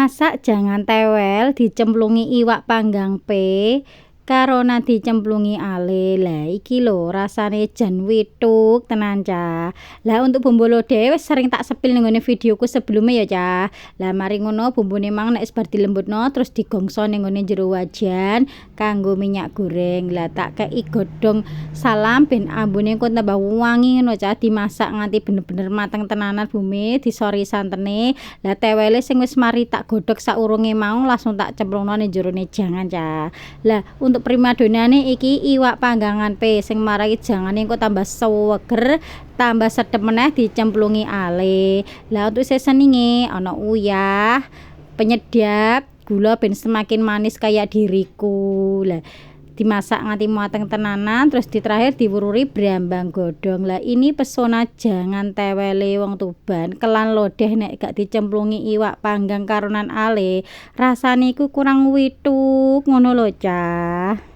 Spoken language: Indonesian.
Masak jangan tewel dicemplungi iwak panggang karona dicemplungi ale. Lah iki lho rasane jan wituk tenan Cah. Lah untuk bumbu lodeh wis sering tak sepil ning ngene videoku sebelumnya ya Cah. Lah mari ngono bumbune mang nek wis bar dilembutno terus digongso ning ngene jero wajan kanggo minyak goreng. Lah tak kei godhong salam ben ambune engko tambah wangi ngono Cah. Dimasak nganti bener-bener mateng tenanan bumi, disori santene. Lah tewele sing wis mari tak godhog saurunge mau langsung tak cemplungno ning jerone jangan Cah. Lah untuk primadonane iki iwak panggangan sing marai jangane engko tambah seger, tambah sedep meneh dicemplungi ale. Lah untuk seasoninge ana uyah, penyedap, gula ben semakin manis kayak diriku. Lah dimasak nganti mateng tenanan terus terakhir diwururi brambang godhong. Lah ini pesona jangan tewele wong Tuban kelan lodeh nek gak dicemplungi iwak panggang karonan ale rasane iku kurang wituk ngono lho Cah.